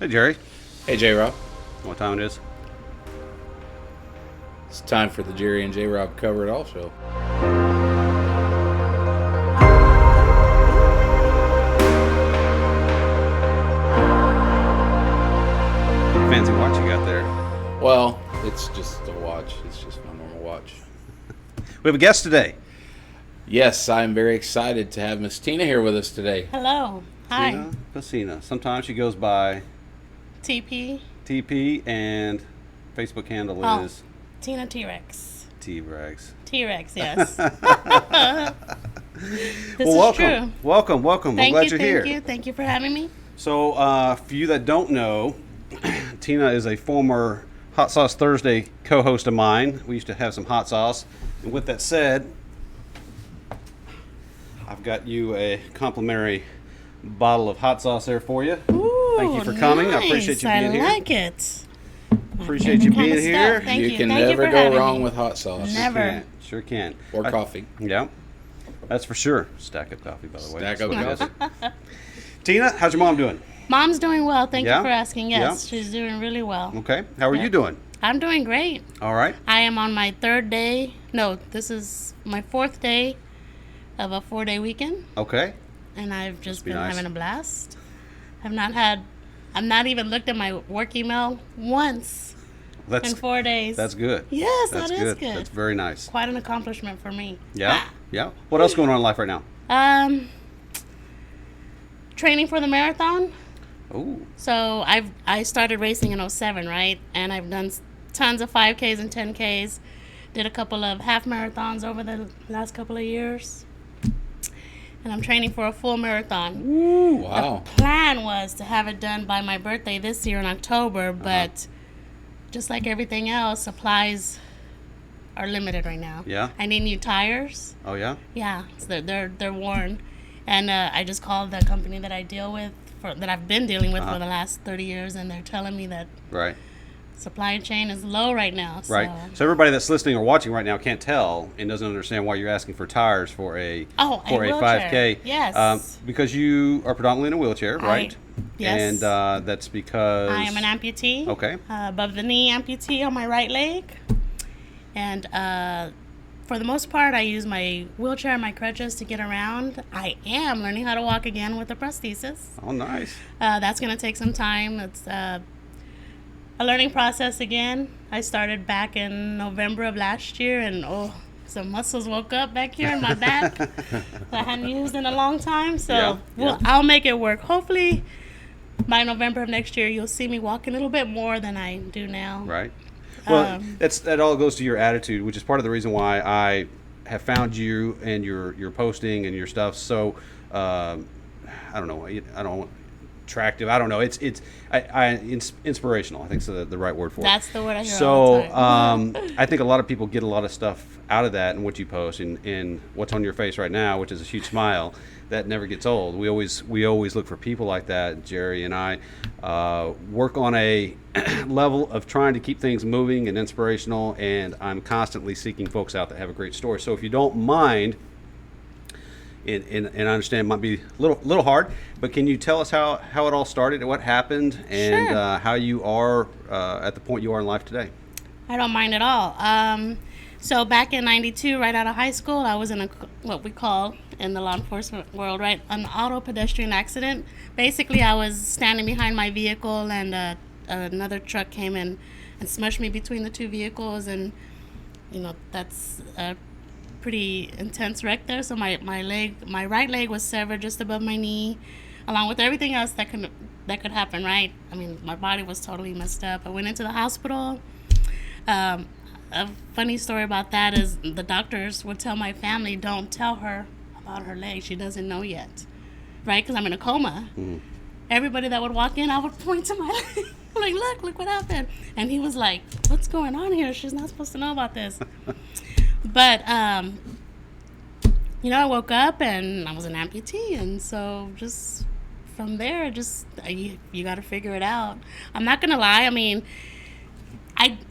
Hey, Jerry. Hey, J-Rob. What time it is? It's time for the Jerry and J-Rob Cover It All show. Fancy watch you got there. Well, it's just a watch. It's just my normal watch. We have a guest today. Yes, I'm very excited to have Miss Tina here with us today. Hello. Hi. Tina Pesina. Sometimes she goes by TP. TP, and Facebook handle is Tina T-Rex. T-Rex. T-Rex, yes. This Well, is true. welcome. I'm glad you're here. Thank you for having me. So, for you that don't know, Tina is a former Hot Sauce Thursday co-host of mine. We used to have some hot sauce. And with that said, I've got you a complimentary bottle of hot sauce there for you. Ooh, Thank you for coming. nice. I appreciate you being here. I like it. Appreciate you being here. Thank you you. can Thank you never for go having wrong me. with hot sauce. Never. Sure can. Or coffee. Yeah, that's for sure. Stack up coffee, by the way. Stack That's up what it coffee. is. Tina, how's your mom doing? Mom's doing well. Thank Yeah? you for asking. Yes, Yeah? she's doing really well. Okay. How are Yeah. you doing? I'm doing great. All right. I am on my third day. No, this is my fourth day of a 4-day weekend. Okay. And I've just be been nice. having a blast. I've not even looked at my work email once That's in 4 days. that's good. Yes, That's that is good. That's very nice. Quite an accomplishment for me. Yeah. Yeah. What else going on in life right now? Training for the marathon. Oh. So I started racing in 07, right? And I've done tons of 5Ks and 10Ks. Did a couple of half marathons over the last couple of years. And I'm training for a full marathon. Ooh, wow. The plan was to have it done by my birthday this year in October, but just like everything else, supplies are limited right now. Yeah. I need new tires. Oh yeah. Yeah, so they're worn, and I just called the company that I deal with that I've been dealing with for the last 30 years, and they're telling me that Right. supply chain is low right now. So. Right. So everybody that's listening or watching right now can't tell and doesn't understand why you're asking for tires for a wheelchair. 5K. Yes. Because you are predominantly in a wheelchair, right? Yes. And that's because I am an amputee. Okay. Above the knee amputee on my right leg, and for the most part, I use my wheelchair and my crutches to get around. I am learning how to walk again with a prosthesis. Oh, nice. That's going to take some time. It's a learning process again. I started back in November of last year, and some muscles woke up back here in my back that I hadn't used in a long time. So I'll make it work. Hopefully, by November of next year, you'll see me walking a little bit more than I do now. Right. Well, that all goes to your attitude, which is part of the reason why I have found you and your posting and your stuff so I don't know, attractive. I don't know. It's inspirational. I think is the right word for it. That's the word I hear So all the time. I think a lot of people get a lot of stuff out of that and what you post and what's on your face right now, which is a huge smile. That never gets old. We always look for people like that. Jerry and I work on a level of trying to keep things moving and inspirational, and I'm constantly seeking folks out that have a great story. So if you don't mind, and I understand it might be a little hard, but can you tell us how it all started and what happened and Sure. how you are at the point you are in life today? I don't mind at all. So back in '92, right out of high school, I was in what we call in the law enforcement world, right, an auto pedestrian accident. Basically, I was standing behind my vehicle, and another truck came in and smushed me between the two vehicles, and that's a pretty intense wreck there. So my right leg was severed just above my knee, along with everything else that could happen, right? I mean, my body was totally messed up. I went into the hospital. A funny story about that is the doctors would tell my family, don't tell her about her leg. She doesn't know yet, right? Because I'm in a coma. Mm-hmm. Everybody that would walk in, I would point to my leg. I'm like, look what happened. And he was like, what's going on here? She's not supposed to know about this. But, I woke up and I was an amputee. And so just from there, you got to figure it out. I'm not going to lie. I mean,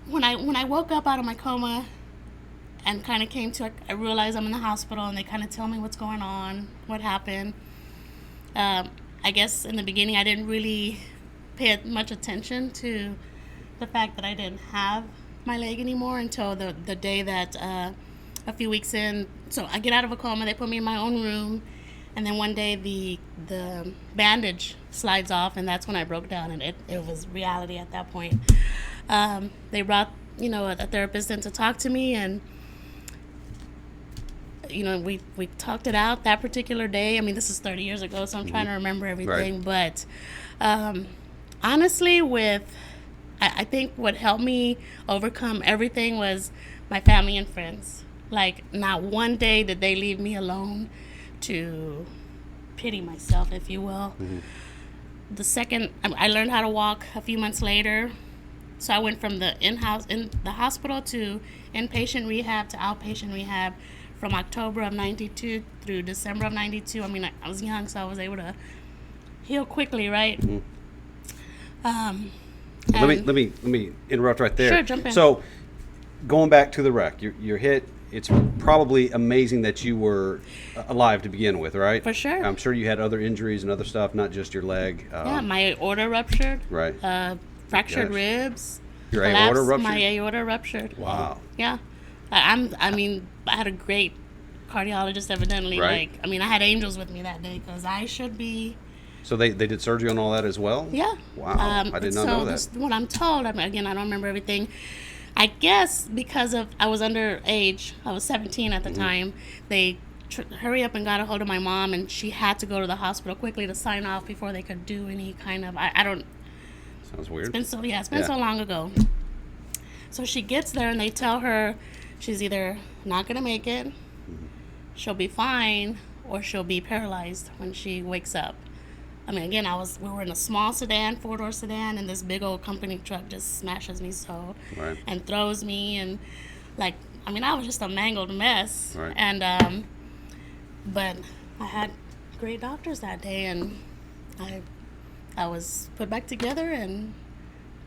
when I woke up out of my coma and kind of came to, I realized I'm in the hospital, and they kind of tell me what's going on, what happened. I guess in the beginning I didn't really pay much attention to the fact that I didn't have my leg anymore until the day that a few weeks in. So I get out of a coma. They put me in my own room, and then one day the bandage slides off, and that's when I broke down, and it was reality at that point. They brought a therapist in to talk to me, and we talked it out that particular day. I mean, this is 30 years ago, so I'm trying to remember everything. Right. But honestly, I think what helped me overcome everything was my family and friends. Like, not one day did they leave me alone to pity myself, if you will. The second I learned how to walk a few months later, so I went from in the hospital to inpatient rehab to outpatient rehab from October of 92 through December of 92. I mean, I was young, so I was able to heal quickly, right? Let me interrupt right there. Sure, jump in. So, going back to the wreck, you're hit. It's probably amazing that you were alive to begin with, right? For sure. I'm sure you had other injuries and other stuff, not just your leg. Yeah, my aorta ruptured. Right. Fractured Gosh. ribs. Your collapsed. aorta ruptured? My aorta ruptured. Wow. Yeah. I had a great cardiologist, evidently. Right. I had angels with me that day, because I should be. So they did surgery on all that as well? Yeah. Wow. I did not know that. So what I'm told, again, I don't remember everything. I guess because I was underage, I was 17 at the time, they hurry up and got a hold of my mom, and she had to go to the hospital quickly to sign off before they could do any kind of, I don't. Sounds weird. It's been so long ago. So she gets there, and they tell her she's either not going to make it, she'll be fine, or she'll be paralyzed when she wakes up. I mean, again, we were in a small sedan, 4-door sedan, and this big old company truck just smashes me so, Right. and throws me, and I was just a mangled mess. Right. And but I had great doctors that day, and I was put back together, and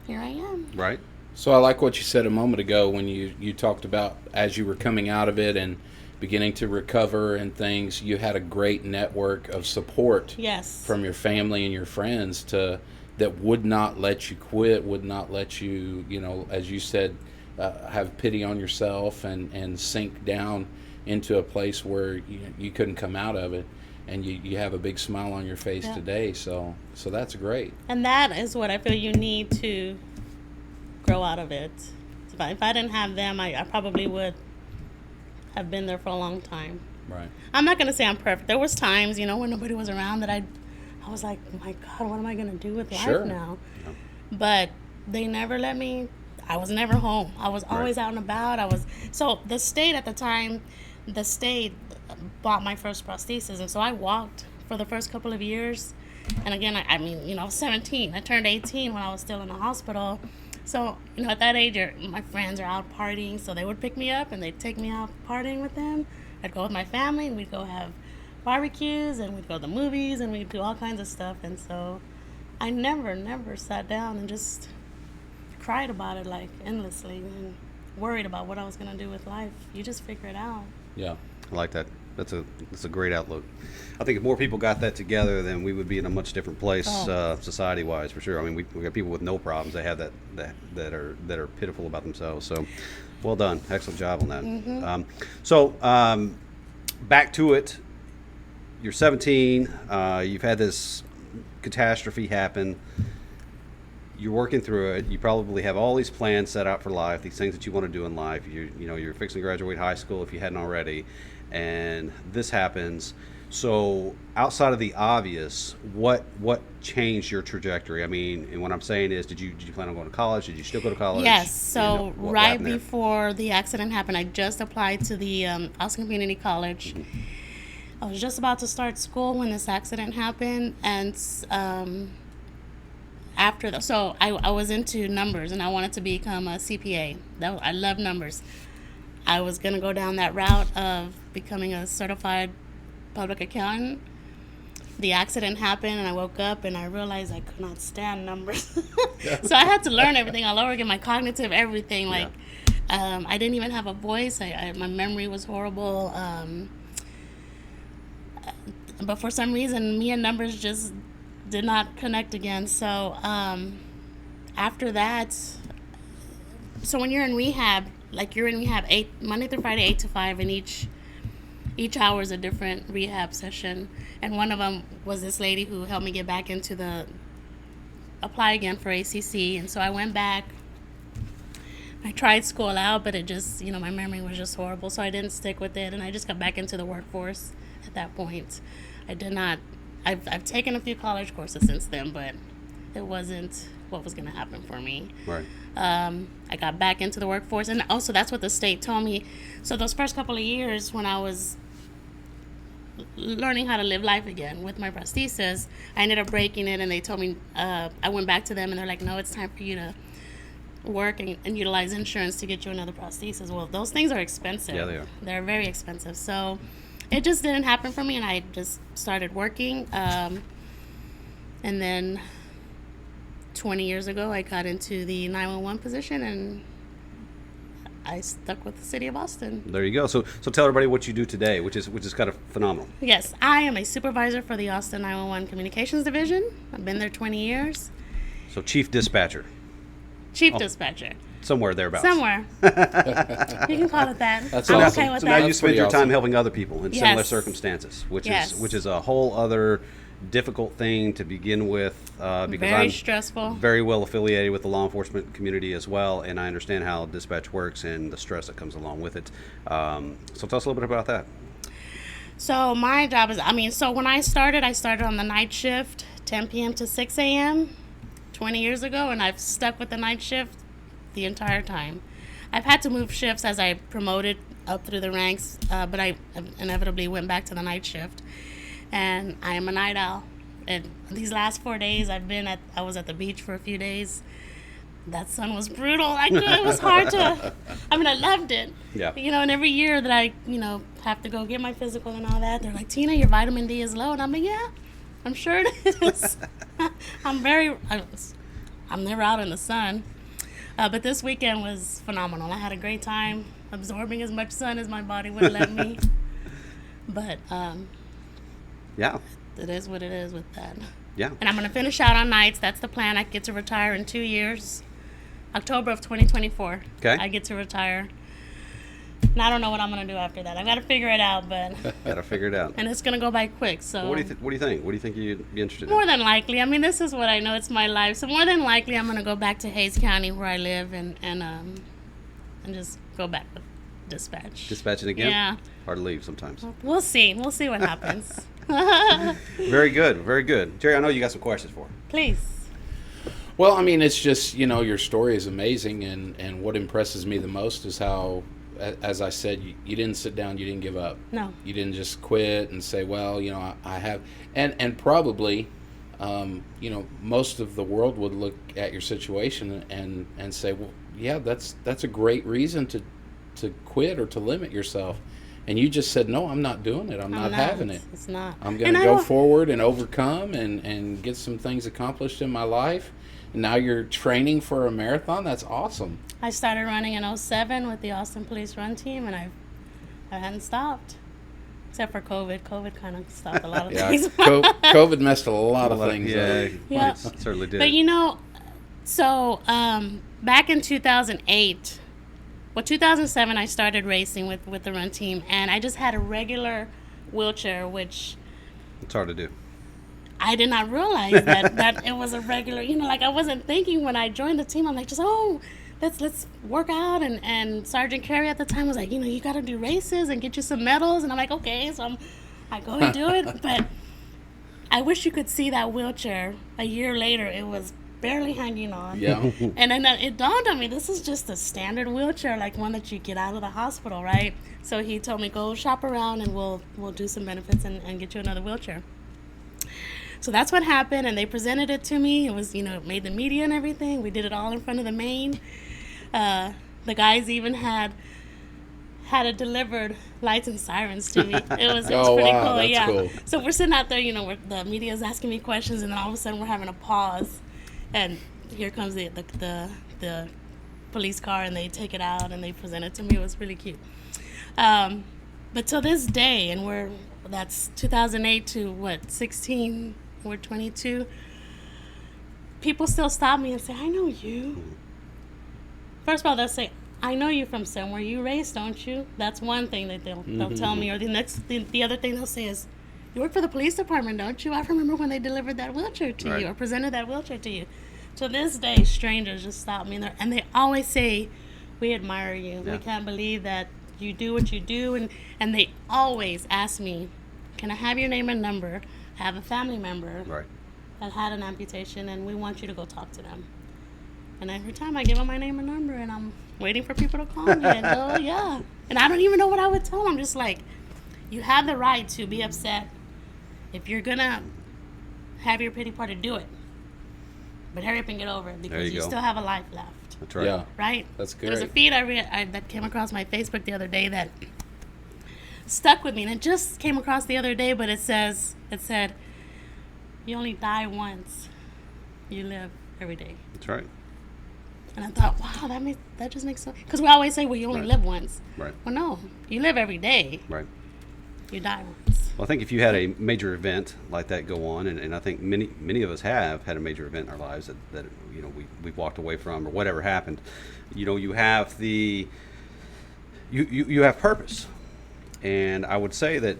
here I am. Right. So I like what you said a moment ago when you talked about as you were coming out of it and beginning to recover and things, you had a great network of support. Yes. From your family and your friends that would not let you quit, would not let you, as you said, have pity on yourself and sink down into a place where you couldn't come out of it. And you have a big smile on your face today, so that's great. And that is what I feel you need to grow out of it. If I didn't have them, I probably would have been there for a long time. Right. I'm not going to say I'm perfect. There was times, when nobody was around, that I was like, oh my God, what am I going to do with life now? Yeah. But they never let me. I was never home. I was always out and about. So the state at the time, bought my first prosthesis, and so I walked for the first couple of years. And again, I was 17. I turned 18 when I was still in the hospital. So, at that age, my friends are out partying, so they would pick me up and they'd take me out partying with them. I'd go with my family, and we'd go have barbecues, and we'd go to the movies, and we'd do all kinds of stuff. And so I never sat down and just cried about it, like, endlessly, and worried about what I was going to do with life. You just figure it out. Yeah. I like that. That's a great outlook. I think if more people got that together, then we would be in a much different place, society-wise, for sure. I mean, we got people with no problems. They have that are pitiful about themselves. So, well done, excellent job on that. Mm-hmm. Back to it. You're 17. You've had this catastrophe happen. You're working through it. You probably have all these plans set out for life, these things that you want to do in life. You're fixing to graduate high school if you hadn't already, and this happens. So outside of the obvious, what changed your trajectory? I mean, and what I'm saying is, did you plan on going to college? Did you still go to college? Yes. So what right happened there? before the accident happened, I just applied to the Austin Community College. Mm-hmm. I was just about to start school when this accident happened, and so I was into numbers, and I wanted to become a CPA. I love numbers. I was going to go down that route of becoming a certified public accountant. The accident happened, and I woke up, and I realized I could not stand numbers. So I had to learn everything all over again, my cognitive everything. I didn't even have a voice. My memory was horrible. But for some reason, me and numbers just did not connect again. So after that, so when you're in rehab, like you're in rehab Monday through Friday, 8 to 5, and each hour is a different rehab session. And one of them was this lady who helped me get back into apply again for ACC. And so I went back. I tried school out, but it just, my memory was just horrible. So I didn't stick with it. And I just got back into the workforce at that point. I did not, I've taken a few college courses since then, but it wasn't what was going to happen for me. Right. I got back into the workforce. And also that's what the state told me. So those first couple of years when I was learning how to live life again with my prosthesis, I ended up breaking it, and they told me, I went back to them, and they're like, no, it's time for you to work and utilize insurance to get you another prosthesis. Well, those things are expensive. Yeah, they are. They're very expensive. So it just didn't happen for me, and I just started working. And then 20 years ago, I got into the 911 position, and I stuck with the city of Austin. There you go. So tell everybody what you do today, which is kind of phenomenal. Yes, I am a supervisor for the Austin 911 Communications Division. I've been there 20 years. So chief dispatcher. Chief dispatcher. Somewhere thereabouts. Somewhere. You can call it that. That's I'm awesome. okay with So that. now you spend your pretty time awesome. helping other people in similar Yes. circumstances, which Yes. is a whole other difficult thing to begin with, because Very I'm stressful. very well affiliated with the law enforcement community as well, and I understand how dispatch works and the stress that comes along with it. So tell us a little bit about that. So my job is, so when I started on the night shift, 10 p.m. to 6 a.m. 20 years ago, and I've stuck with the night shift the entire time. I've had to move shifts as I promoted up through the ranks, but I inevitably went back to the night shift. And I am a night owl. And these last 4 days, I was at the beach for a few days. That sun was brutal. It was hard to, I loved it. Yeah. And every year that I, have to go get my physical and all that, they're like, Tina, your vitamin D is low. And I'm like, yeah, I'm sure it is. I'm never out in the sun. But this weekend was phenomenal. I had a great time absorbing as much sun as my body would let me. But Yeah. it is what it is with that. Yeah. And I'm going to finish out on nights. That's the plan. I get to retire in 2 years. October of 2024. Okay. I get to retire. And I don't know what I'm going to do after that. I've got to figure it out, but Gotta figure it out. and it's going to go by quick. So What do you think? What do you think you'd be interested more in? than likely, this is what I know. It's my life. So more than likely, I'm going to go back to Hayes County where I live and just go back with dispatch. Dispatching again? Yeah. Hard to leave sometimes. We'll see. We'll see what happens. Very good. Very good. Jerry, I know you got some questions for him. Please. Well, it's just, your story is amazing, and what impresses me the most is how, as I said, you didn't sit down, you didn't give up. No. You didn't just quit and say, well, I have, and probably, most of the world would look at your situation and say, well, yeah, that's a great reason to quit or to limit yourself. And you just said, no, I'm not doing it. I'm not having it. It's not. I'm going to go forward and overcome and get some things accomplished in my life. And now you're training for a marathon. That's awesome. I started running in 2007 with the Austin Police Run Team, and I hadn't stopped. Except for COVID. COVID kind of stopped a lot of Yeah, things. COVID messed a lot of things up. Yeah. It certainly did. But so back in 2008, 2007, I started racing with the run team, and I just had a regular wheelchair, which It's hard to do. I did not realize that it was a regular, I wasn't thinking when I joined the team, I'm like, let's work out. And Sergeant Carey at the time was like, you got to do races and get you some medals. And I'm like, okay. So I go and do it. But I wish you could see that wheelchair. A year later, it was barely hanging on. Yeah. And then it dawned on me, this is just a standard wheelchair, like one that you get out of the hospital, right? So he told me, go shop around and we'll do some benefits and get you another wheelchair. So that's what happened, and they presented it to me. It was, it made the media and everything. We did it all in front of the main. The guys even had it delivered, lights and sirens to me. It was Oh, pretty wow, cool. that's Yeah. cool. So we're sitting out there, where the media is asking me questions, and then all of a sudden we're having a pause, and here comes the police car, and they take it out and they present it to me. It was really cute. But till this day, and that's 2008 to 16 we're 22. People still stop me and say, "I know you." First of all, they'll say, "I know you from somewhere. You raised, don't you?" That's one thing that they'll tell me. Or the other thing they'll say is, "You work for the police department, don't you? I remember when they delivered that wheelchair to Right. you or presented that wheelchair to you." To this day, strangers just stop me and they always say, "We admire you. Yeah. We can't believe that you do what you do." And they always ask me, "Can I have your name and number? I have a family member Right. that had an amputation, and we want you to go talk to them." And every time I give them my name and number, and I'm waiting for people to call me and go, "Yeah." And I don't even know what I would tell them. I'm just like, you have the right to be upset. If you're going to have your pity party, do it. But hurry up and get over it, There because you you go. still have a life left. That's right. Yeah. Right? That's There was a great. feed that came across my Facebook the other day that stuck with me. And it just came across the other day, but it said, "You only die once. You live every day." That's right. And I thought, wow, that just makes sense. Because we always say, well, you only Right. live once. Right. Well, no, you live every day. Right. You die once. Well, I think if you had a major event like that go on, and I think many of us have had a major event in our lives that you know we've walked away from or whatever happened, you know, you have you have purpose, and I would say that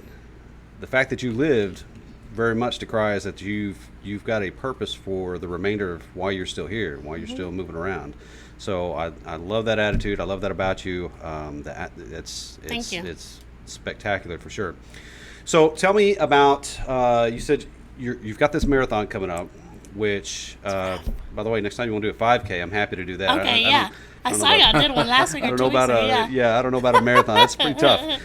the fact that you lived very much decries that you've got a purpose for the remainder of why you're still here, why you're still moving around. So I love that attitude. I love that about you. Thank you. It's spectacular for sure. So tell me about, you said you've got this marathon coming up, which, by the way, next time you want to do a 5K, I'm happy to do that. Okay, I yeah. don't I know saw about- y'all did one last week I or don't 2 know weeks about ago. Yeah. I don't know about a marathon. That's pretty tough.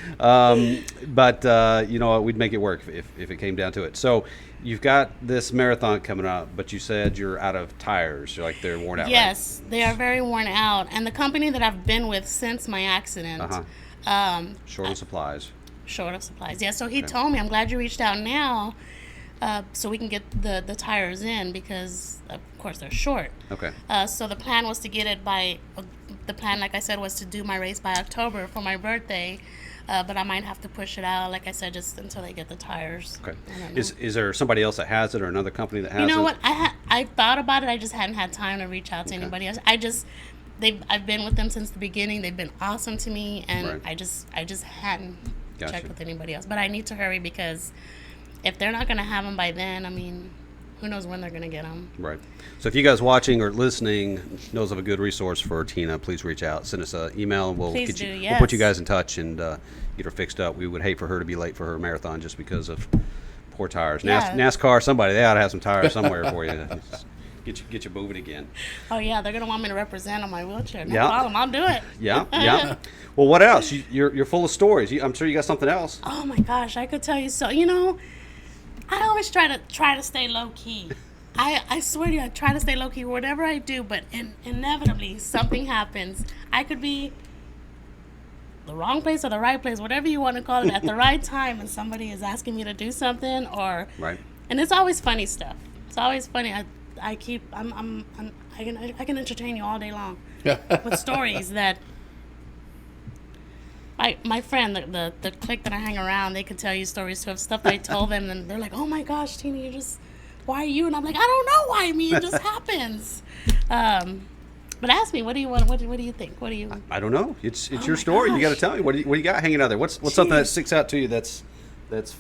But you know, we'd make it work if it came down to it. So you've got this marathon coming up, but you said you're out of tires. You're like they're worn out. Yes, they are very worn out. And the company that I've been with since my accident, Right? Short on supplies. short of supplies. Yeah, so he told me, "I'm glad you reached out now, so we can get the tires in, because of course they're short." Okay. So the plan was to get it by, the plan, like I said, was to do my race by October for my birthday, but I might have to push it out, like I said, just until they get the tires. Okay. I don't know. Is there somebody else that has it, or another company that has it? You know what? I thought about it. I just hadn't had time to reach out to anybody else. I've been with them since the beginning. They've been awesome to me, and Right. I just hadn't Gotcha. checked with anybody else. But I need to hurry, because if they're not going to have them by then, I mean, who knows when they're going to get them. Right. So if you guys watching or listening knows of a good resource for Tina, please reach out. Send us an email, and we'll Please get do, you. We'll put you yes. guys in touch and get her fixed up. We would hate for her to be late for her marathon just because of poor tires. Yeah. NASCAR, somebody, they ought to have some tires somewhere for you. Get you moving again. Oh yeah, they're going to want me to represent on my wheelchair. No Yeah. problem. I'll do it. Yeah, yeah. Well, what else? You're full of stories. I'm sure you got something else. Oh my gosh, I could tell you so. You know, I always try to stay low key. I swear to you, I try to stay low key whatever I do, but inevitably something happens. I could be the wrong place or the right place, whatever you want to call it, at the right time, and somebody is asking me to do something, or Right. and it's always funny stuff. It's always funny. I can entertain you all day long with stories that. My friend, the clique that I hang around, they can tell you stories too of stuff that I told them, and they're like, "Oh my gosh, Tina, why are you?" And I'm like, "I don't know why me. It just happens." But ask me, what do you want? What do you think? What do you? I don't know. It's Oh your my story. You got to gosh. tell me. What do you got hanging out there? What's something that Jeez. sticks out to you that's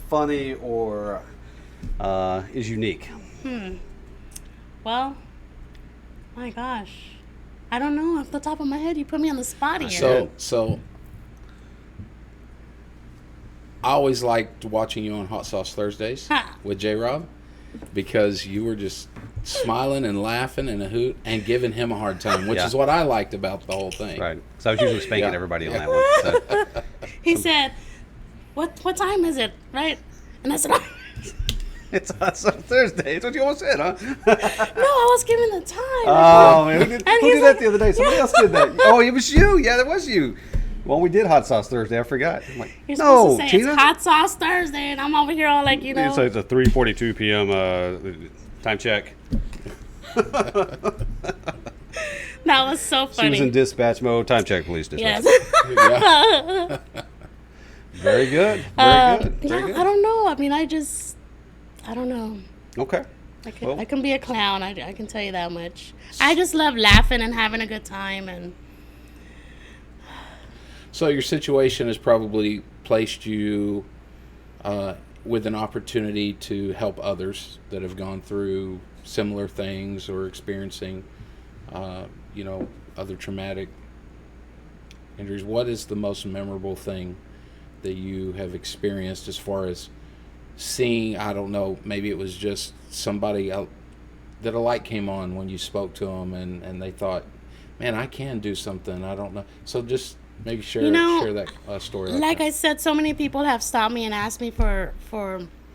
funny or is unique? Well, my gosh, I don't know off the top of my head. You put me on the spot here. So I always liked watching you on Hot Sauce Thursdays Ha. with J Rob, because you were just smiling and laughing and a hoot and giving him a hard time, which Yeah. is what I liked about the whole thing. Right. Because I was usually spanking Yeah. everybody on Yeah. that one. So. He said, "What time is it?" Right? And I said, "Oh, It's Thursday. That's what you almost said, huh? "No, I was giving the time." Oh, man. Who did And he's that like, the other day? Somebody else did that. Oh, it was you. Yeah, that was you. Well, we did Hot Sauce Thursday. I forgot. I'm like, You're no, supposed to say Tina. it's Hot Sauce Thursday, and I'm over here all like, you know. So it's a 3:42 p.m. Time check. That was so She was in funny. dispatch mode. Time check, please. Dispatch. Yes. Yeah. Very good. Very good. Very Yeah, good. I don't know. I mean, I don't know. Okay. I can be a clown. I can tell you that much. I just love laughing and having a good time. And So your situation has probably placed you with an opportunity to help others that have gone through similar things or experiencing, other traumatic injuries. What is the most memorable thing that you have experienced as far as seeing? I don't know, maybe it was just somebody that a light came on when you spoke to them, and they thought, man, I can do something. I don't know. So just maybe share that story. like that. I said, so many people have stopped me and asked me for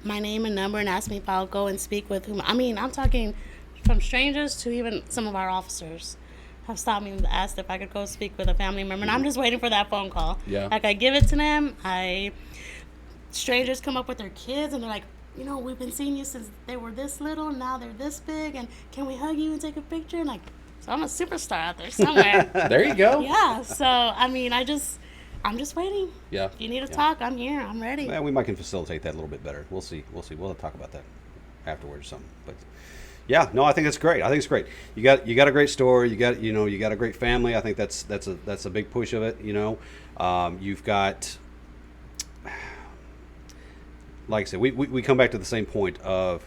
my name and number and asked me if I'll go and speak with whom. I mean, I'm talking from strangers to even some of our officers have stopped me and asked if I could go speak with a family member, and I'm just waiting for that phone call. Yeah. Like, I give it to them. Strangers come up with their kids and they're like, we've been seeing you since they were this little, and now they're this big, and can we hug you and take a picture? And like, so I'm a superstar out there somewhere. There you go. Yeah. So I mean, I'm just waiting. Yeah. If you need to talk, I'm here. I'm ready. Yeah, we might can facilitate that a little bit better. We'll see. We'll talk about that afterwards or something. But yeah, no, I think it's great. You got a great story. You got a great family. I think that's a big push of it. You've got, like I said, we come back to the same point of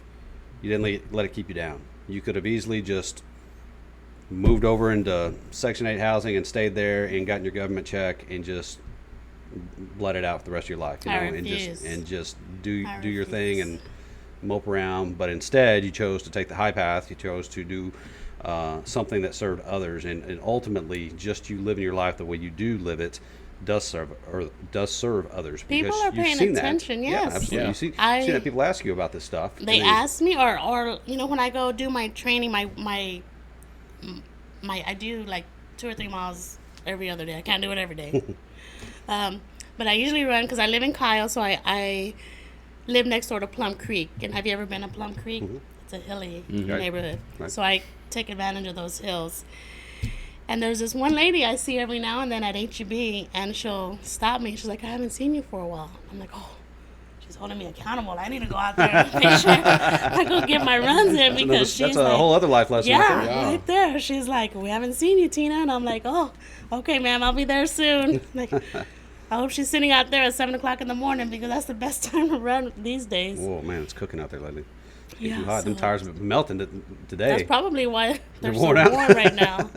you didn't let it keep you down. You could have easily just moved over into Section 8 housing and stayed there and gotten your government check and just let it out for the rest of your life, and just do your thing and mope around. But instead, you chose to take the high path. You chose to do something that served others, and ultimately, just you living your life the way you do live it does serve others. People because are you've paying seen attention. That. Yes. Yeah, absolutely. Yeah. You see that people ask you about this stuff. They ask me, or when I go do my training, my I do like 2 or 3 miles every other day. I can't do it every day. But I usually run because I live in Kyle, so I live next door to Plum Creek. And have you ever been to Plum Creek? Mm-hmm. It's a hilly Right. neighborhood. Right. So I take advantage of those hills. And there's this one lady I see every now and then at HEB, and she'll stop me. She's like, I haven't seen you for a while. I'm like, oh, she's holding me accountable. I need to go out there and make sure I go get my runs in, because she's that's a whole other life lesson. yeah, Right there. Yeah. right there. She's like, we haven't seen you, Tina. And I'm like, oh, okay, ma'am, I'll be there soon. Like, I hope she's sitting out there at 7 o'clock in the morning, because that's the best time to run these days. Whoa, man, it's cooking out there lately. It's Yeah, too hot. Them so tires have been melting today. That's probably why they're so worn out. warm right now.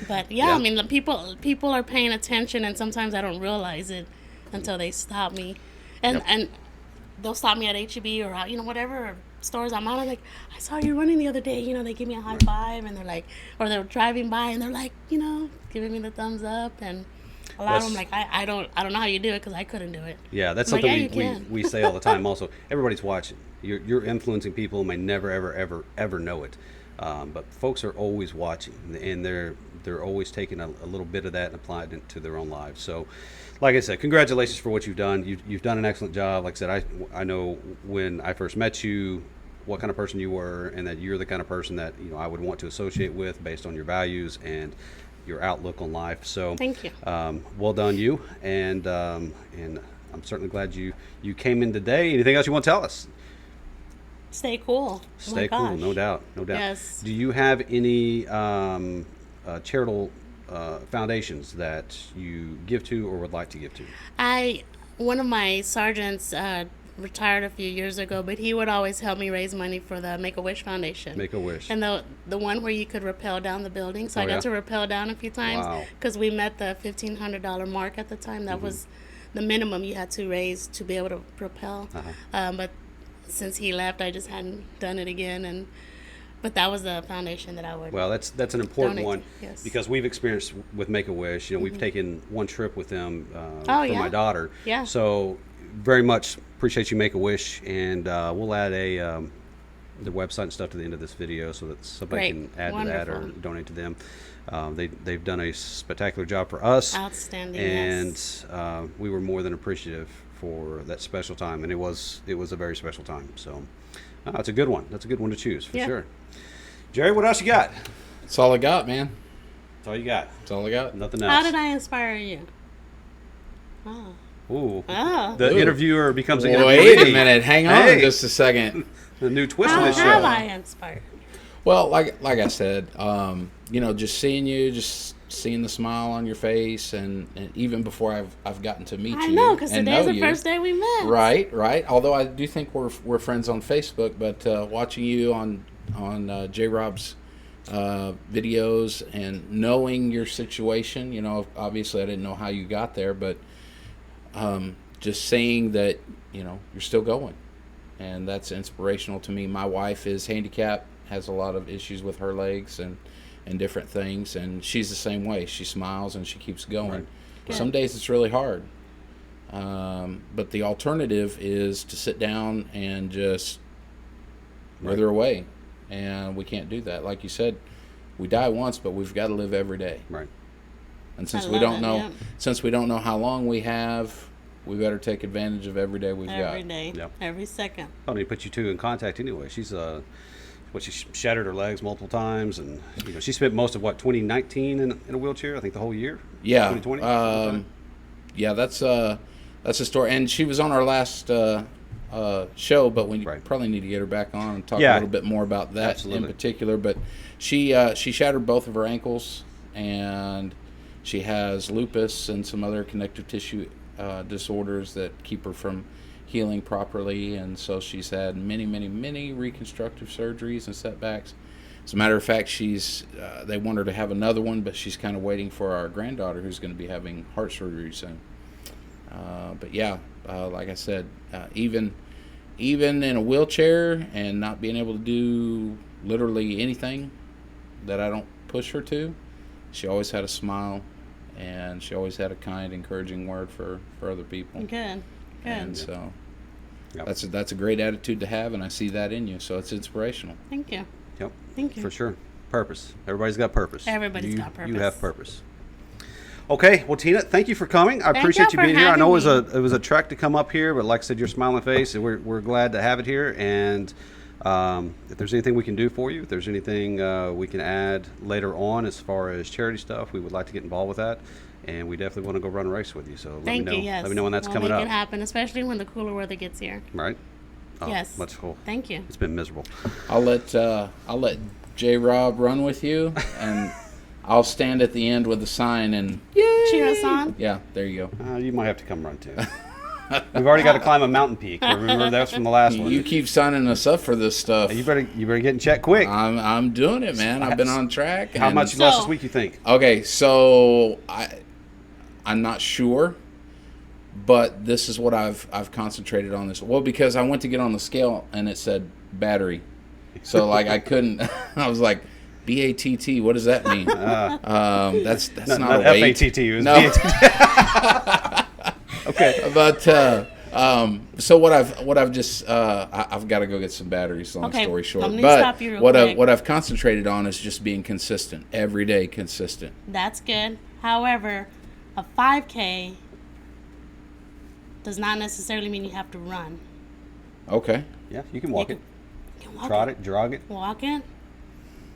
But yeah, Yeah. I mean, the people are paying attention, and sometimes I don't realize it until they stop me, and they'll stop me at HEB or whatever stores I'm at. I'm like, I saw you running the other day. They give me a high five, and they're like, or they're driving by and they're like, giving me the thumbs up, and a lot of them like, I don't know how you do it, because I couldn't do it. Yeah, that's I'm like, something yeah, you can. we say all the time. Also, everybody's watching. You're influencing people and may never ever know it. But folks are always watching, and they're always taking a little bit of that and applying it to their own lives. So, like I said, congratulations for what you've done. You've done an excellent job. Like I said, I know when I first met you, what kind of person you were, and that you're the kind of person that I would want to associate with based on your values and your outlook on life. So, Thank you. Well done, you, and I'm certainly glad you came in today. Anything else you want to tell us? Stay cool. Stay cool, no doubt. Yes. Do you have any charitable foundations that you give to or would like to give to? One of my sergeants retired a few years ago, but he would always help me raise money for the Make-A-Wish Foundation. Make-A-Wish. And the one where you could rappel down the building. So I got to rappel down a few times, Wow. because we met the $1,500 mark at the time. That was the minimum you had to raise to be able to rappel. But since he left, I just hadn't done it again. But that was the foundation that I would. Well, that's an important donate one, to, yes. because we've experienced with Make-A-Wish. We've taken one trip with them Oh, for yeah? my daughter. Yeah. So very much appreciate you, Make-A-Wish, and we'll add the website and stuff to the end of this video so that somebody Great. can add to that or Wonderful. donate to them. They've done a spectacular job for us. Outstanding, And yes. we were more than appreciative for that special time, and it was a very special time. So it's a good one. That's a good one to choose for Yeah. sure. Jerry, what else you got? That's all I got, man. That's all you got. That's all I got. Nothing else. How did I inspire you? Oh. Ooh. Oh. The Ooh. interviewer becomes the Wait interviewee. a minute. Hang on Hey. just a second. The new twist How of this have show. I inspired? Well, like I said, just seeing you, just seeing the smile on your face, and even before I've gotten to meet I you, know, because and today's know the you. first day we met. Right. Although I do think we're friends on Facebook, but watching you on J Rob's videos and knowing your situation, obviously I didn't know how you got there, but just saying that you're still going, and that's inspirational to me. My wife is handicapped, has a lot of issues with her legs and different things, and she's the same way. She smiles and she keeps going. Right. Some days it's really hard, but the alternative is to sit down and just wither away, and we can't do that. Like you said, we die once, but we've got to live every day. Right. And since I we love don't it, know, yeah. since we don't know how long we have, we better take advantage of every day we've Every got. day, Yep. every second. I need to put you two in contact anyway. She's she shattered her legs multiple times, and she spent most of 2019 in a wheelchair. I think the whole year. Yeah. 2020. Yeah, that's a story. And she was on our last show, but we Right. probably need to get her back on and talk Yeah. a little bit more about that Absolutely. in particular. But she shattered both of her ankles, and she has lupus and some other connective tissue disorders that keep her from healing properly, and so she's had many reconstructive surgeries and setbacks. As a matter of fact, they want her to have another one, but she's kind of waiting for our granddaughter who's going to be having heart surgery soon. But yeah, like I said, even in a wheelchair and not being able to do literally anything that I don't push her to, she always had a smile, and she always had a kind, encouraging word for other people. Good. And so Yep. that's a great attitude to have, and I see that in you. So it's inspirational. Thank you. Yep. Thank you. For sure. Purpose. Everybody's got purpose. Everybody's You- got purpose. You have purpose. Okay, well, Tina, thank you for coming. I Thank appreciate y'all you for being here. I know it having was a trek to come up here, but like I said, your smiling face, and we're glad to have it here. And if there's anything we can do for you, if there's anything we can add later on as far as charity stuff, we would like to get involved with that. And we definitely want to go run a race with you. So let Thank me know. you. Yes. Let me know when that's we'll coming make up. it happen, especially when the cooler weather gets here. Right? Oh, Yes. That's cool. Thank you. It's been miserable. I'll let J Rob run with you, and I'll stand at the end with the sign and Cheer us on. yeah, there you go. You might have to come run too. We've already got to climb a mountain peak. Remember that's from the last one. You keep signing us up for this stuff. You better get in check quick. I'm doing it, man. I've been on track. How and- much you lost So- this week? You think? Okay, so I'm not sure, but this is what I've concentrated on this. Well, because I went to get on the scale and it said battery, so like I couldn't. I was like, BATT. What does that mean? That's not a weight. FATT. It was No. BATT. Okay. But so what I've just I've got to go get some batteries. Long Okay, story short, let me but stop you real what quick. I've concentrated on is just being consistent, every day consistent. That's good. However, a 5K does not necessarily mean you have to run. Okay. Yeah, you can walk You it, You can walk trot it, jog it. Walk it.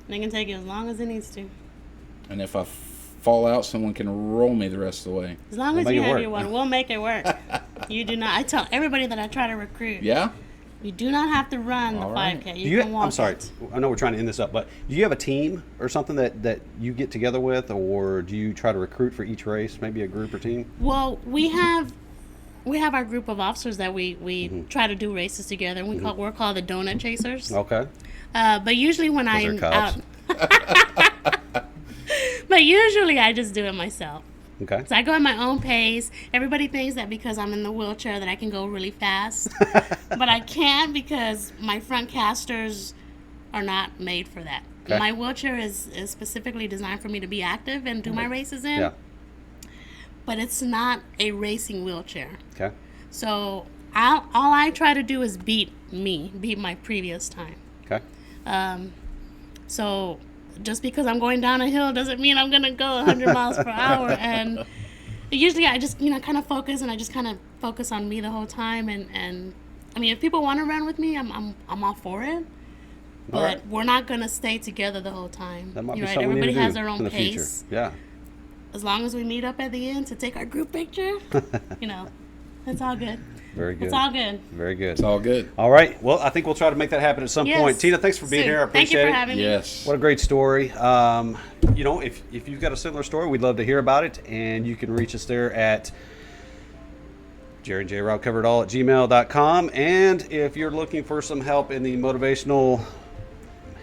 And it can take you as long as it needs to. And if I fall out, someone can roll me the rest of the way. As long We'll as make you it have work. your one, we'll make it work. You do not. I tell everybody that I try to recruit. Yeah. You do not have to run All the right. 5K. Do You can walk. I'm sorry. it. I know we're trying to end this up, but do you have a team or something that you get together with, or do you try to recruit for each race? Maybe a group or team. Well, we have our group of officers that we try to do races together. We're called the Donut Chasers. Okay. But usually when Those are I'm cops. out, but usually I just do it myself. Okay. So I go at my own pace. Everybody thinks that because I'm in the wheelchair that I can go really fast, but I can't because my front casters are not made for that. Okay. My wheelchair is specifically designed for me to be active and do my races in, Yeah. but it's not a racing wheelchair. Okay. So all I try to do is beat my previous time. Okay. So just because I'm going down a hill doesn't mean I'm gonna go 100 miles per hour. And usually I just kind of focus, and I just kind of focus on me the whole time. And I mean, if people want to run with me, I'm all for it. But All right. we're not gonna stay together the whole time. That might be You're right. something we need Everybody to has do their in own the pace. future. Yeah. As long as we meet up at the end to take our group picture, It's all good. Very good. It's all good. Very good. It's all good. All right. Well, I think we'll try to make that happen at some Yes. point. Tina, thanks for being Soon. here. I Thank you appreciate for it. having me. Yes. What a great story. You know, if you've got a similar story, we'd love to hear about it. And you can reach us there at Jerry and J Rob Covered All at gmail.com. And if you're looking for some help in the motivational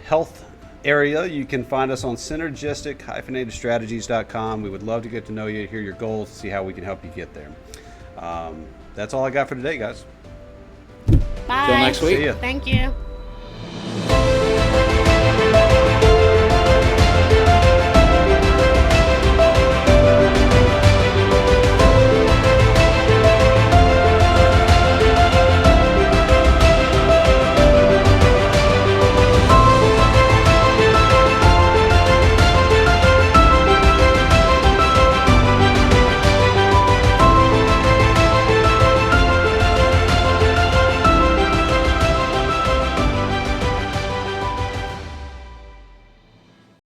health area, you can find us on synergistic-strategies.com. We would love to get to know you, hear your goals, see how we can help you get there. That's all I got for today, guys. Bye. Till next week. See ya. Thank you.